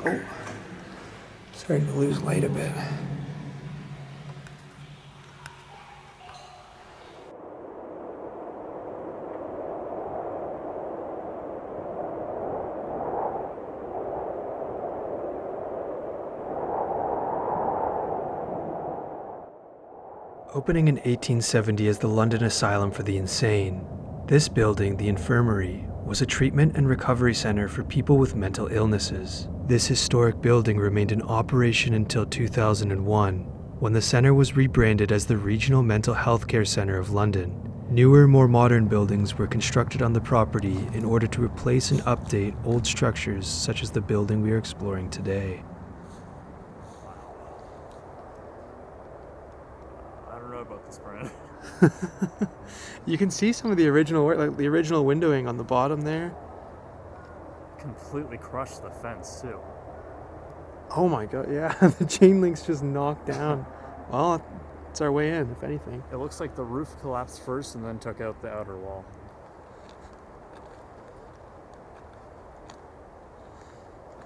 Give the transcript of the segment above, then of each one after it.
Oh, starting to lose light a bit. Opening in 1870 as the London Asylum for the Insane, this building, the Infirmary, was a treatment and recovery center for people with mental illnesses. This historic building remained in operation until 2001, when the center was rebranded as the Regional Mental Health Care Centre of London. Newer, more modern buildings were constructed on the property in order to replace and update old structures such as the building we are exploring today. I don't know about this, Brian. You can see some of the original work, like the original windowing on the bottom there. Completely crushed the fence, too. Oh my god, yeah, the chain link's just knocked down. Well, it's our way in, if anything. It looks like the roof collapsed first and then took out the outer wall.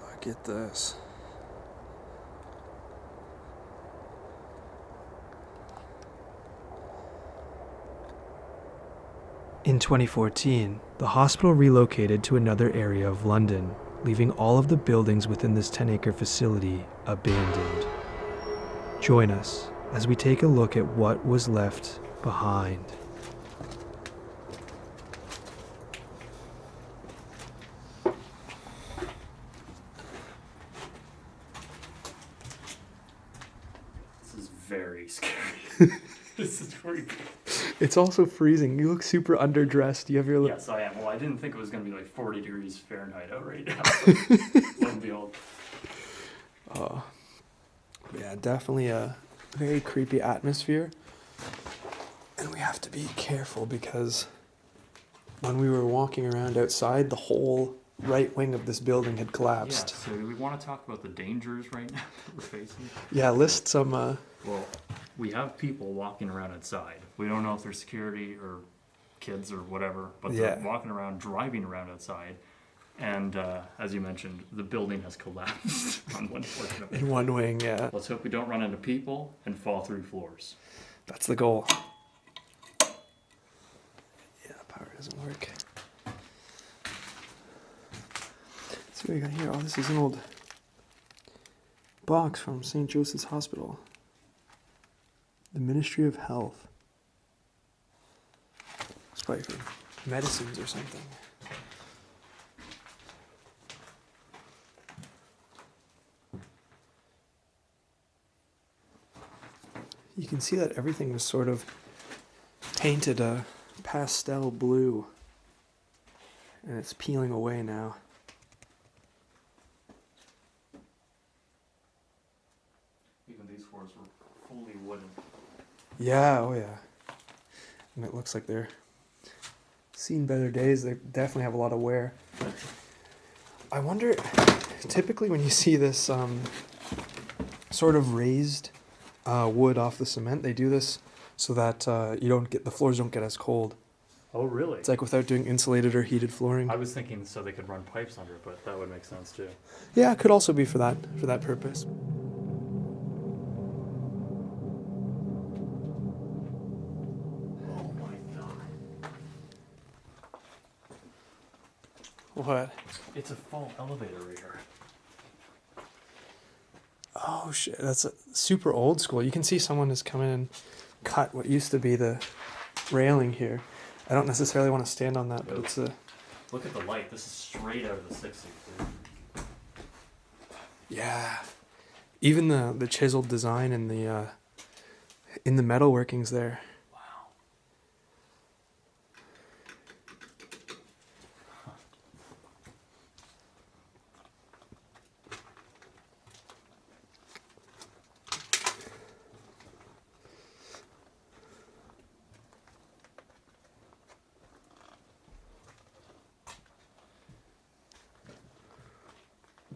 Look at this. In 2014, the hospital relocated to another area of London, leaving all of the buildings within this 10-acre facility abandoned. Join us as we take a look at what was left behind. This is very scary. This is creepy. It's also freezing. You look super underdressed. Do you have your... Yes, I am. Well, I didn't think it was going to be like 40 degrees Fahrenheit out right now. Lo and behold. Yeah, definitely a very creepy atmosphere. And we have to be careful because when we were walking around outside, the whole right wing of this building had collapsed. Yeah, so do we want to talk about the dangers right now that we're facing? Yeah, list some... Well, we have people walking around outside. We don't know if they're security or kids or whatever, but they're walking around, driving around outside. And as you mentioned, the building has collapsed on one portion of it. In one wing, yeah. Let's hope we don't run into people and fall through floors. That's the goal. Yeah, power doesn't work. Let's see what we got here. Oh, this is an old box from St. Joseph's Hospital. The Ministry of Health. It's probably for medicines or something. You can see that everything was sort of painted a pastel blue. And it's peeling away now. Even these floors were fully wooden. Yeah, oh yeah. And it looks like they're seen better days. They definitely have a lot of wear. I wonder, typically when you see this sort of raised wood off the cement, they do this so that the floors don't get as cold. Oh, really? It's like without doing insulated or heated flooring. I was thinking so they could run pipes under it, but that would make sense too. Yeah, it could also be for that purpose. Oh my god. What? It's a full elevator right here. Oh shit, that's super old school. You can see someone has come in and cut what used to be the railing here. I don't necessarily want to stand on that, but it's a... Look at the light. This is straight out of the 60s. Yeah. Even the chiseled design and in the metal workings there. Wow.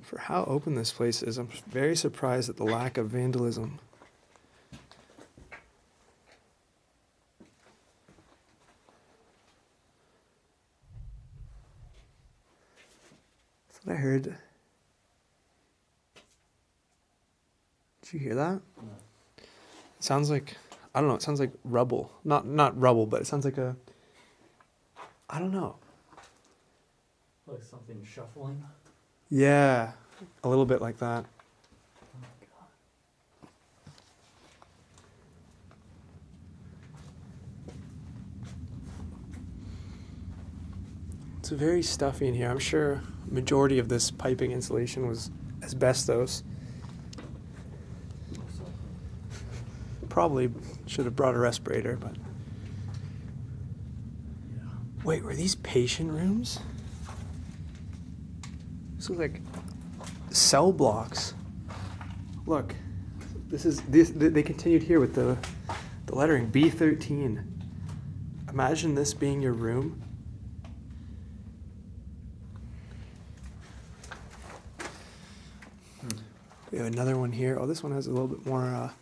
For how open this place is, I'm very surprised at the lack of vandalism. That's what I heard. Do you hear that? It sounds like, I don't know, it sounds like rubble. Not rubble, but it sounds like a, I don't know. Like something shuffling. Yeah, a little bit like that. Oh my god. It's very stuffy in here. I'm sure majority of this piping insulation was asbestos. Probably should have brought a respirator, but... Yeah. Wait, were these patient rooms? This looks like cell blocks. Look, they continued here with the lettering B13. Imagine this being your room. We have another one here. Oh, this one has a little bit more, a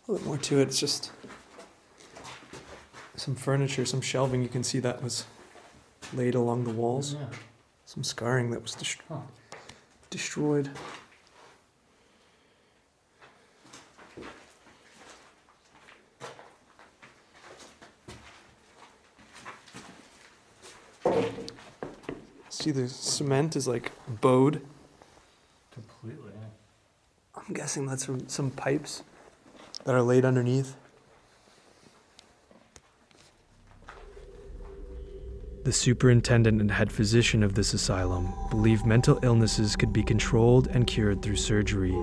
little bit more to it. It's just some furniture, some shelving. You can see that was laid along the walls. Yeah. Some scarring that was destroyed. See, the cement is like bowed. Completely, yeah. I'm guessing that's from some pipes that are laid underneath. The superintendent and head physician of this asylum believed mental illnesses could be controlled and cured through surgery.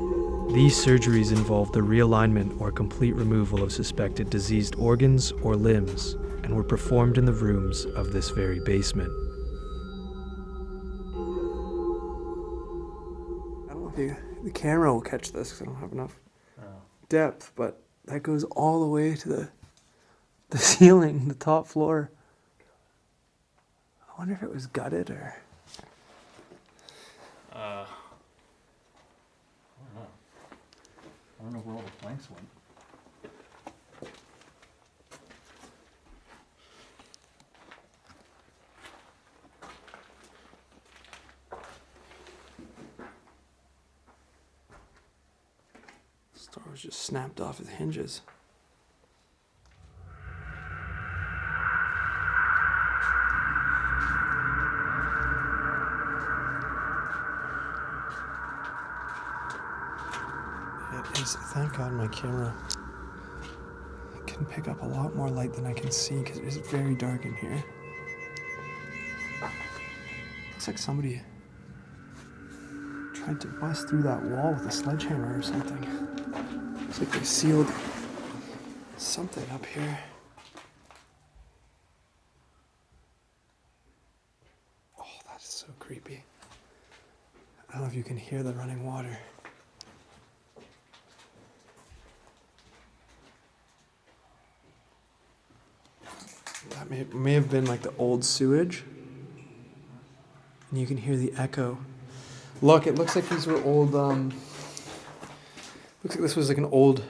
These surgeries involved the realignment or complete removal of suspected diseased organs or limbs and were performed in the rooms of this very basement. I don't know if the camera will catch this because I don't have enough depth, but that goes all the way to the ceiling, the top floor. I wonder if it was gutted or... I don't know. I don't know where all the planks went. This door was just snapped off its hinges. It is, thank God my camera can pick up a lot more light than I can see because it is very dark in here. Looks like somebody tried to bust through that wall with a sledgehammer or something. Looks like they sealed something up here. Oh, that is so creepy. I don't know if you can hear the running water. That may have been like the old sewage. And you can hear the echo. Look, it looks like these were old, looks like this was like an old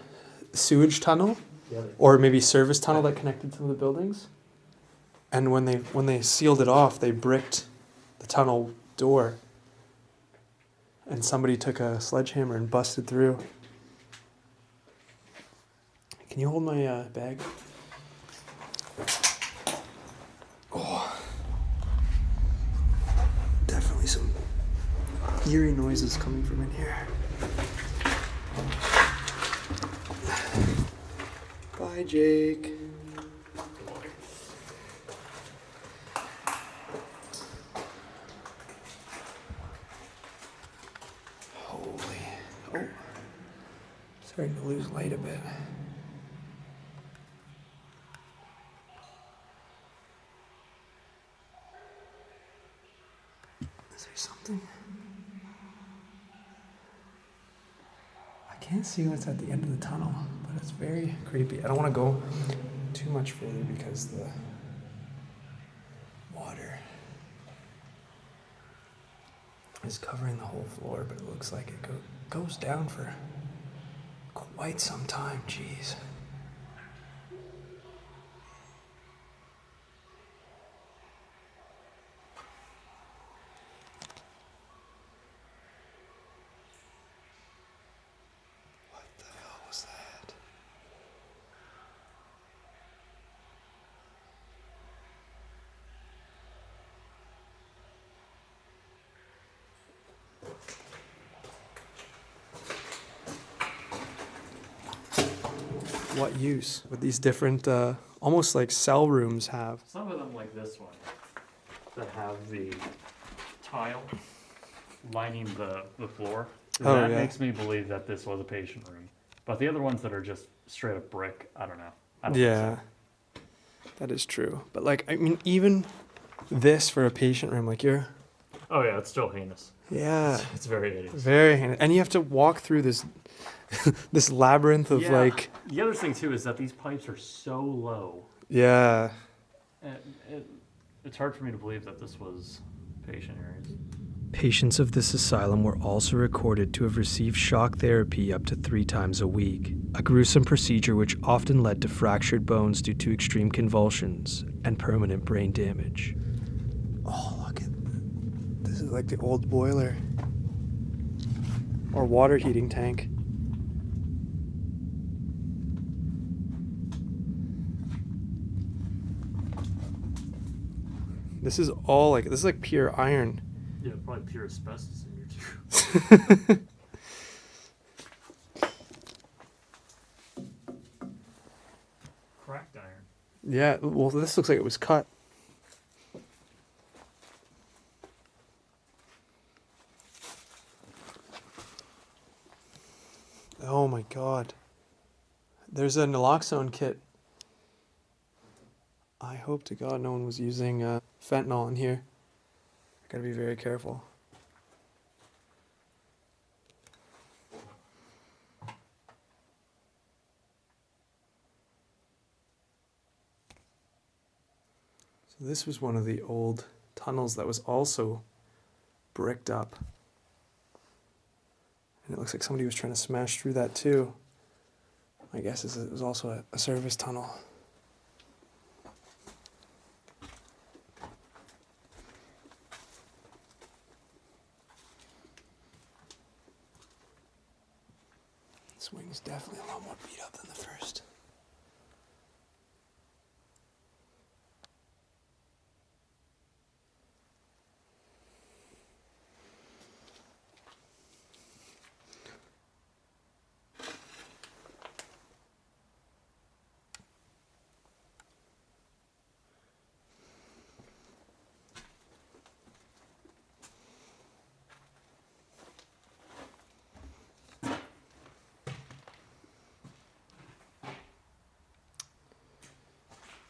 sewage tunnel. Yeah, Or maybe service tunnel that connected some of the buildings. And when they sealed it off, they bricked the tunnel door. And somebody took a sledgehammer and busted through. Can you hold my bag? Oh. Definitely some eerie noises coming from in here. Bye, Jake. Holy. Oh. Starting to lose light a bit. Is there something? I can't see what's at the end of the tunnel, but it's very creepy. I don't want to go too much further because the water is covering the whole floor, but it looks like it goes down for quite some time. Jeez. what use would these different, almost like cell rooms have? Some of them, like this one, that have the tile lining the floor. Oh, That yeah. makes me believe that this was a patient room. But the other ones that are just straight up brick, I don't know. I don't Yeah, think that is true. But like, I mean, even this for a patient room, like you're, so. Oh yeah, it's still heinous. yeah, It's very hideous. very handy. And you have to walk through this, this labyrinth of Yeah. like, The other thing too is that these pipes are so low. yeah. It's hard for me to believe that this was patient areas. Patients of this asylum were also recorded to have received shock therapy up to 3 times a week, a gruesome procedure which often led to fractured bones due to extreme convulsions and permanent brain damage. Oh, look at this is like the old boiler or water heating tank. This is all like, this is like pure iron. Yeah, probably pure asbestos in here too. Cracked iron. Yeah, well, this looks like it was cut. Oh my god. There's a naloxone kit. I hope to God no one was using fentanyl in here. I gotta be very careful. So this was one of the old tunnels that was also bricked up. And it looks like somebody was trying to smash through that too. My guess is it was also a service tunnel. This wing's definitely a lot more beat up than the first.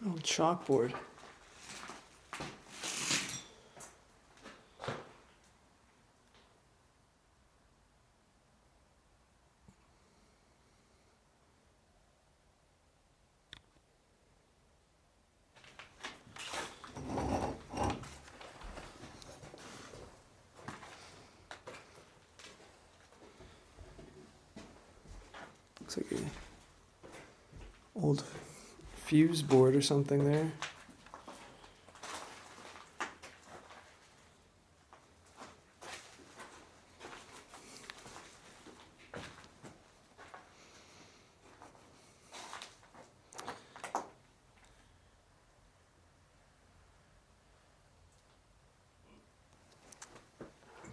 Oh, chalkboard. Looks like an old fuse board or something there.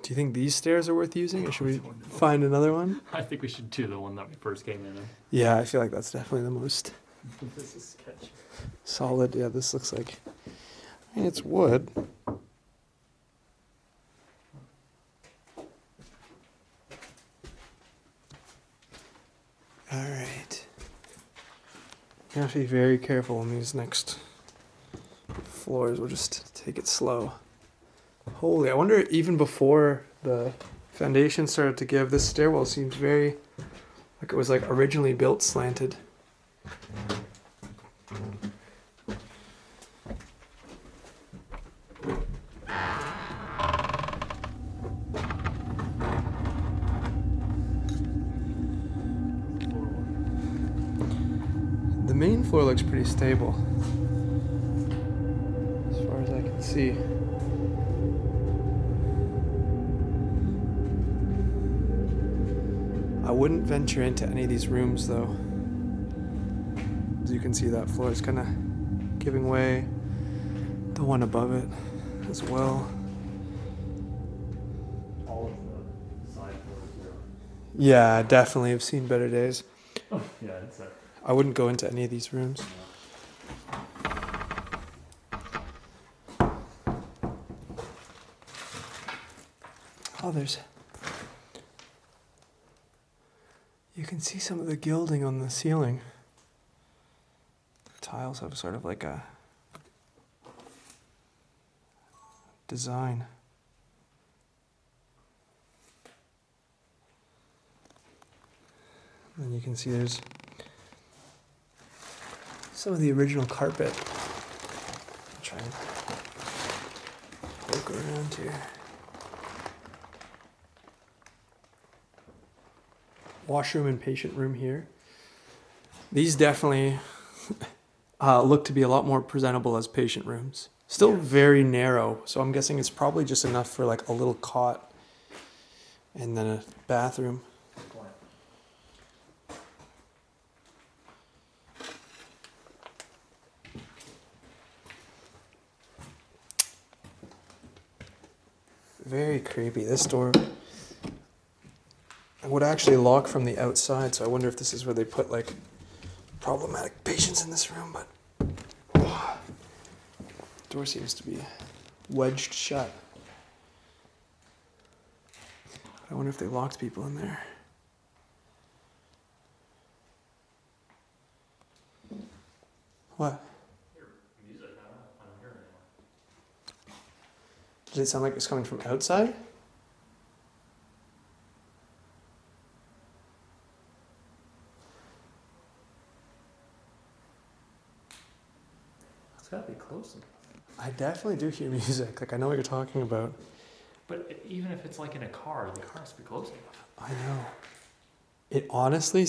Do you think these stairs are worth using, or should we find another one? I think we should do the one that we first came in. Yeah, I feel like that's definitely the most This is sketchy. solid. Yeah, this looks like, I mean, it's wood. All right. You have to be very careful on these next floors. We'll just take it slow. Holy, I wonder even before the foundation started to give, this stairwell seems very, like it was like originally built slanted. The main floor looks pretty stable, as far as I can see. I wouldn't venture into any of these rooms though. As you can see, that floor is kind of giving way. The one above it as well. All of the side floors there. Yeah, definitely. I've seen better days. Oh, yeah, it's a I wouldn't go into any of these rooms. Oh, you can see some of the gilding on the ceiling. The tiles have sort of like a design. And you can see there's some of the original carpet. I'll try and poke around here. Washroom and patient room here. These definitely look to be a lot more presentable as patient rooms. Still very narrow, so I'm guessing it's probably just enough for like a little cot and then a bathroom. Very creepy. This door would actually lock from the outside, so I wonder if this is where they put like problematic patients in this room, but door seems to be wedged shut. I wonder if they locked people in there. What? Music, I don't hear it anymore. Does it sound like it's coming from outside? It's gotta be close enough. I definitely do hear music. Like, I know what you're talking about. But even if it's like in a car, the car has to be close enough. I know. It honestly,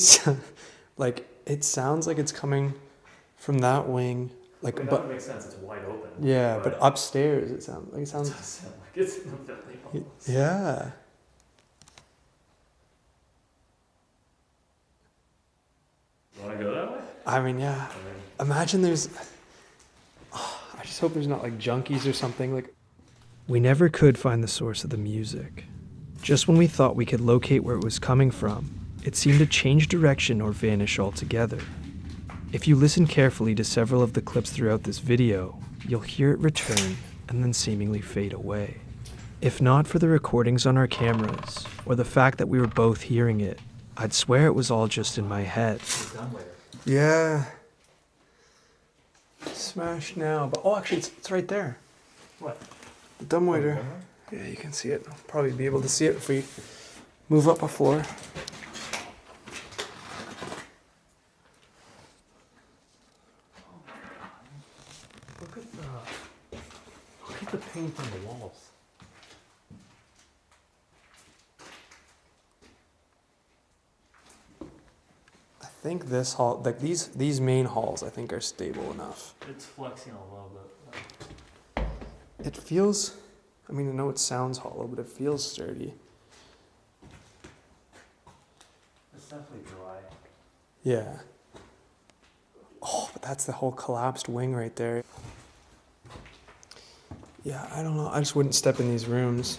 like, it sounds like it's coming from that wing. Like, I mean, that would make sense. It's wide open. Yeah, but upstairs it sounds like It does sound like it's in the building almost. Yeah. You want to go that way? I mean, yeah. Imagine there's. I just hope there's not like junkies or something. Like, we never could find the source of the music. Just when we thought we could locate where it was coming from, it seemed to change direction or vanish altogether. If you listen carefully to several of the clips throughout this video, you'll hear it return and then seemingly fade away. If not for the recordings on our cameras, or the fact that we were both hearing it, I'd swear it was all just in my head. Yeah. Smash now, but actually it's right there. What? The dumbwaiter. Yeah, you can see it. I'll probably be able to see it if we move up a floor. Look at the paint on the walls. I think this hall, like these main halls, I think are stable enough. It's flexing a little bit. It feels, I mean, I know it sounds hollow, but it feels sturdy. It's definitely dry. Yeah. Oh, but that's the whole collapsed wing right there. Yeah, I don't know. I just wouldn't step in these rooms.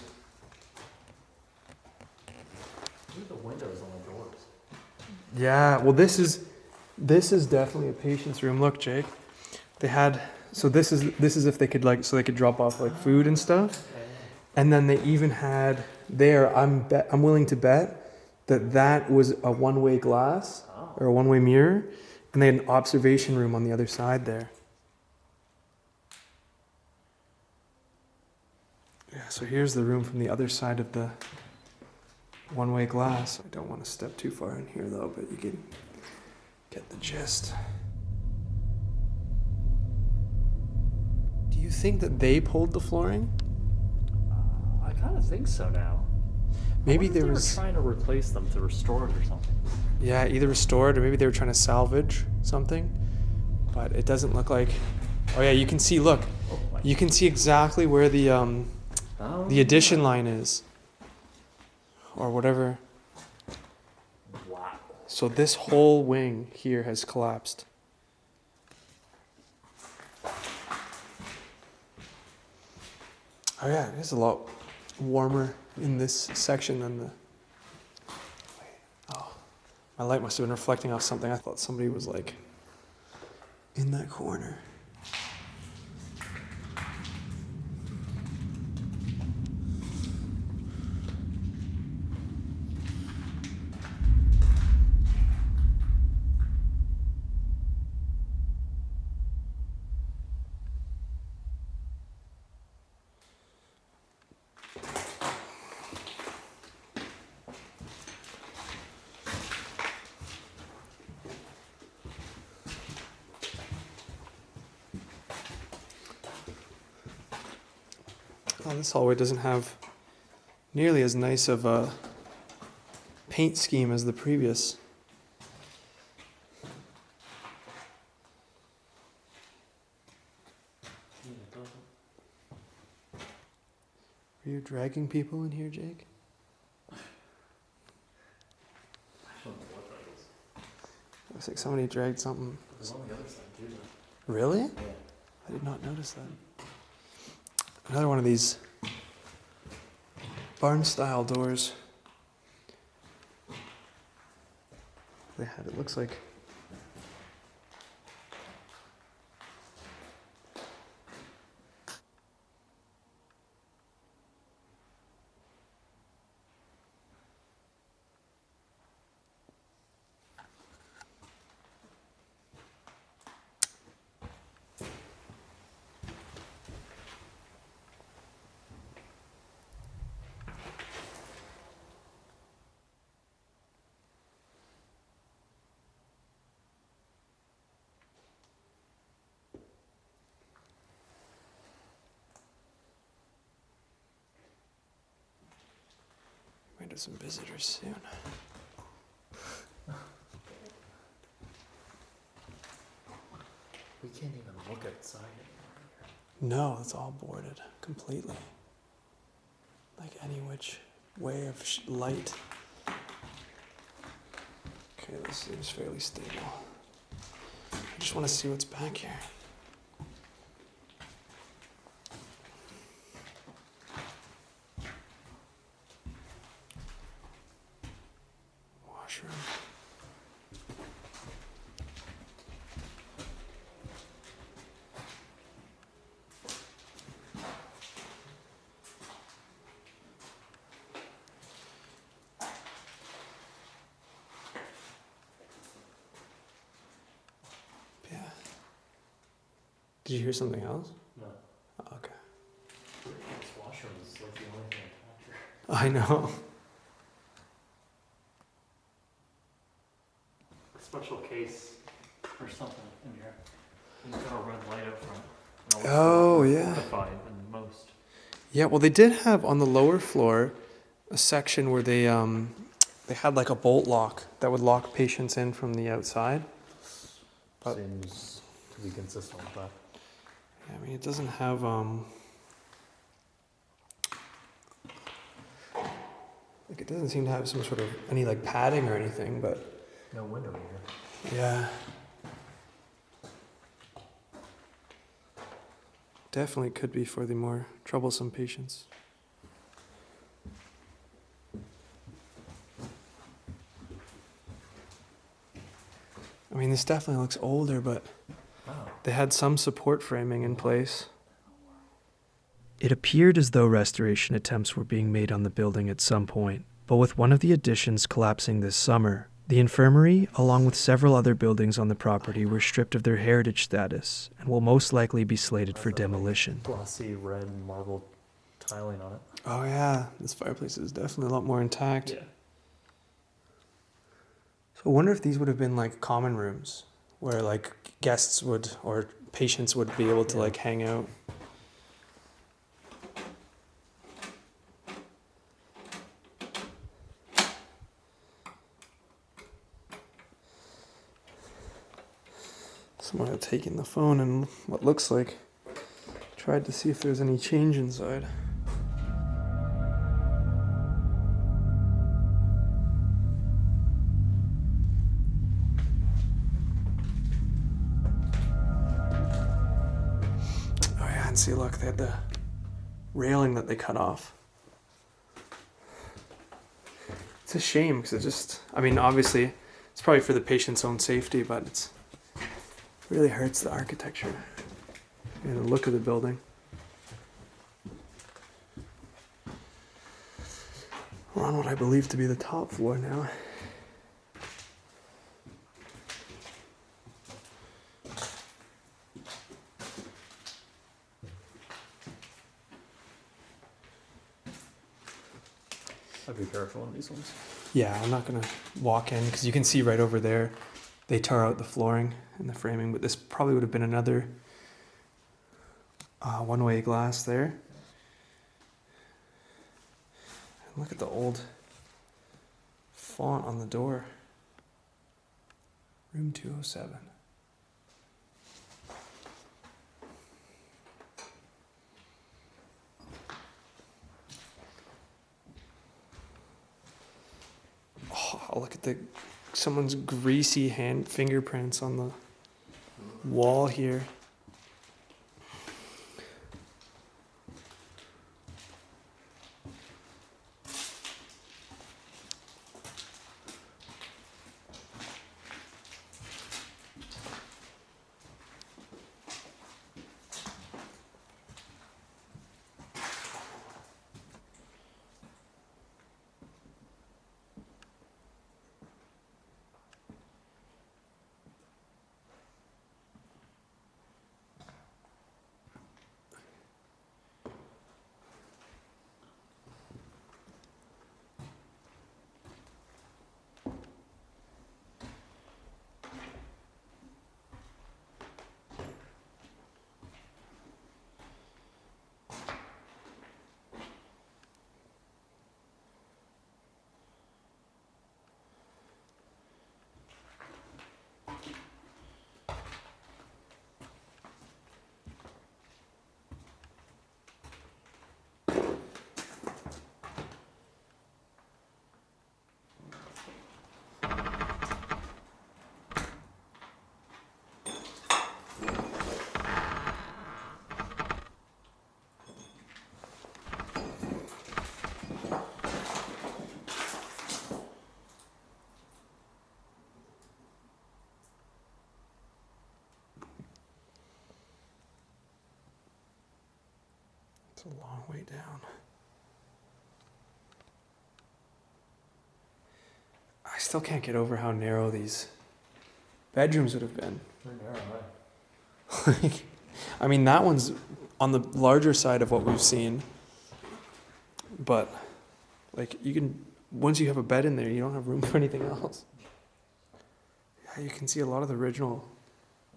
Look at the windows on the doors. Yeah, well, this is definitely a patient's room. Look, Jake, they had, so this is if they could so they could drop off like food and stuff, and then they even had there. I'm willing to bet that was a one-way glass or a one-way mirror, and they had an observation room on the other side there. Yeah, so here's the room from the other side of the one-way glass. I don't want to step too far in here though, but you can get the gist. Do you think that they pulled the flooring? I kind of think so now. Maybe they there were was. trying to replace them to restore it or something. Yeah, either restored or maybe they were trying to salvage something. But it doesn't look like. Oh yeah, you can see. Look, you can see exactly where the addition line is, or whatever. Wow. So this whole wing here has collapsed. Oh yeah, it is a lot warmer in this section than the. Oh, My light must have been reflecting off something. I thought somebody was like in that corner. Oh, this hallway doesn't have nearly as nice of a paint scheme as the previous. Are you dragging people in here, Jake? I don't know what that is. Looks like somebody dragged something. It's on the other side too. Really? Yeah. I did not notice that. Another one of these barn-style doors. They had, it looks like. Might have some visitors soon. We can't even look outside. No, it's all boarded completely. Like any which way of light. Okay, this seems fairly stable. I just want to see what's back here. Washroom. Yeah. Did you hear something else? No. Oh, okay. This washroom is like the only thing I captured. I know. A special case or something in here. And you've got a red light out front. Oh, yeah. Fortified than most. Yeah, well, they did have on the lower floor a section where they had like a bolt lock that would lock patients in from the outside. But seems to be consistent with that. yeah, I mean, it doesn't have like it doesn't seem to have some sort of any like padding or anything, but No window here. yeah. Definitely could be for the more troublesome patients. I mean, this definitely looks older, but Oh. they had some support framing in place. It appeared as though restoration attempts were being made on the building at some point, but with one of the additions collapsing this summer, the infirmary, along with several other buildings on the property, were stripped of their heritage status and will most likely be slated for demolition. Glossy red marble tiling on it. Oh yeah, this fireplace is definitely a lot more intact. Yeah. So I wonder if these would have been like common rooms where like guests would or patients would be able to Yeah. like hang out. Someone had taken the phone and what looks like tried to see if there's any change inside. Oh yeah, and see, look, they had the railing that they cut off. It's a shame because it just, I mean, obviously It's probably for the patient's own safety, but it really hurts the architecture and the look of the building. We're on what I believe to be the top floor now. I'd be careful on these ones. Yeah, I'm not gonna walk in because you can see right over there they tore out the flooring and the framing, but this probably would have been another one-way glass there. And look at the old font on the door. Room 207. Oh, look at someone's greasy fingerprints on the wall here. It's a long way down. I still can't get over how narrow these bedrooms would have been. They're narrow, right? I mean, that one's on the larger side of what we've seen. But, like, once you have a bed in there, you don't have room for anything else. Yeah, you can see a lot of the original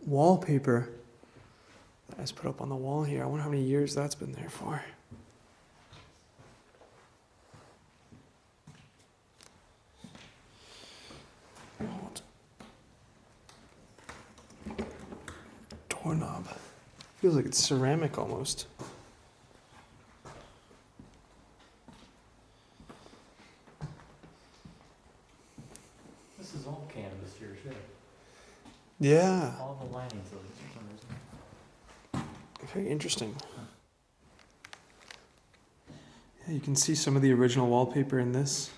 wallpaper that was put up on the wall here. I wonder how many years that's been there for. Doorknob. Feels like it's ceramic almost. This is all canvas here, too. Yeah. All the linings of this for some reason. Very interesting. Yeah, you can see some of the original wallpaper in this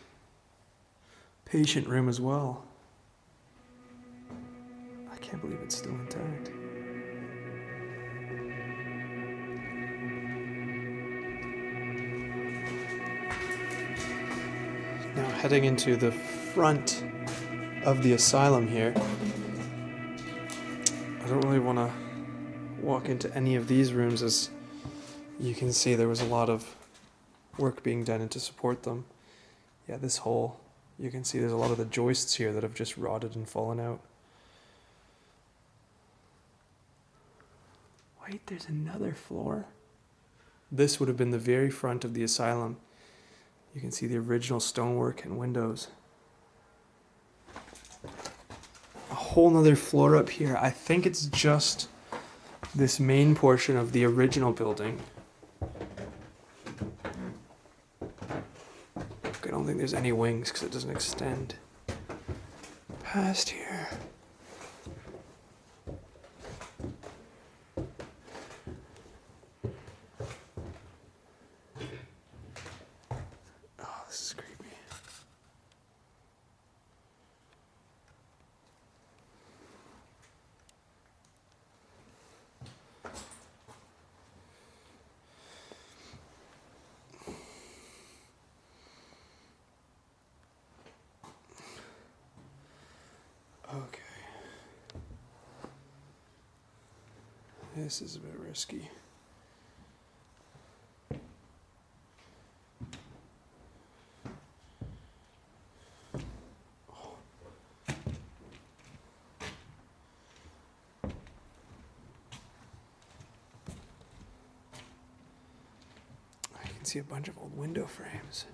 patient room as well. I can't believe it's still intact. Now heading into the front of the asylum here. I don't really want to walk into any of these rooms, as you can see there was a lot of work being done to support them. Yeah, this hole, you can see there's a lot of the joists here that have just rotted and fallen out. Wait, there's another floor. This would have been the very front of the asylum. You can see the original stonework and windows. A whole nother floor up here. I think it's just this main portion of the original building. I don't think there's any wings because it doesn't extend past here. Oh, this is creepy. This is a bit risky. I can see a bunch of old window frames.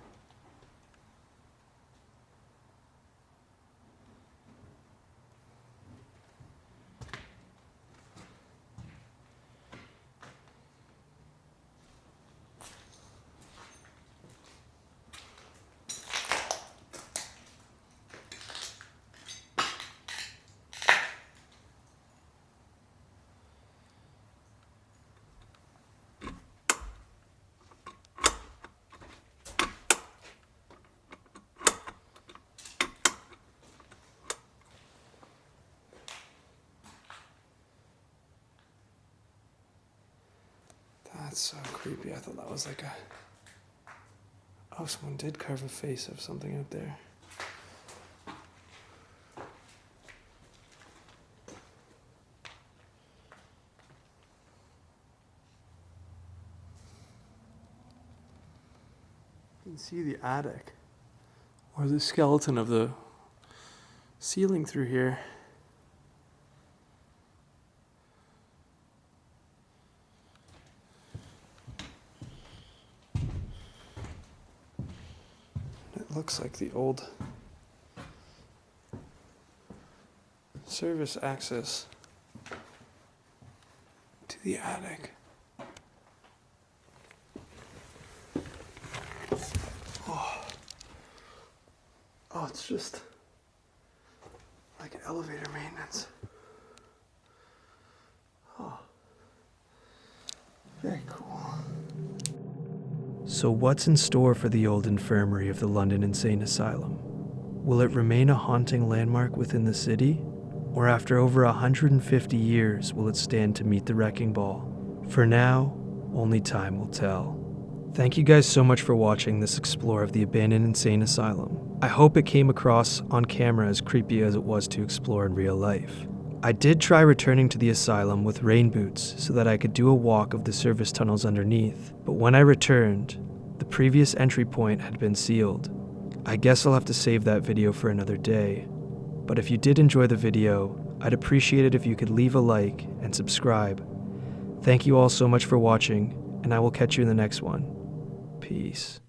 That's so creepy. I thought that was like a... Oh, someone did carve a face of something out there. You can see the attic. Or the skeleton of the ceiling through here. Looks like the old service access to the attic. Oh, it's just like an elevator maintenance. Oh, very cool. So what's in store for the old infirmary of the London Insane Asylum? Will it remain a haunting landmark within the city? Or after over 150 years, will it stand to meet the wrecking ball? For now, only time will tell. Thank you guys so much for watching this explore of the abandoned Insane Asylum. I hope it came across on camera as creepy as it was to explore in real life. I did try returning to the asylum with rain boots so that I could do a walk of the service tunnels underneath, but when I returned, the previous entry point had been sealed. I guess I'll have to save that video for another day, but if you did enjoy the video, I'd appreciate it if you could leave a like and subscribe. Thank you all so much for watching, and I will catch you in the next one. Peace.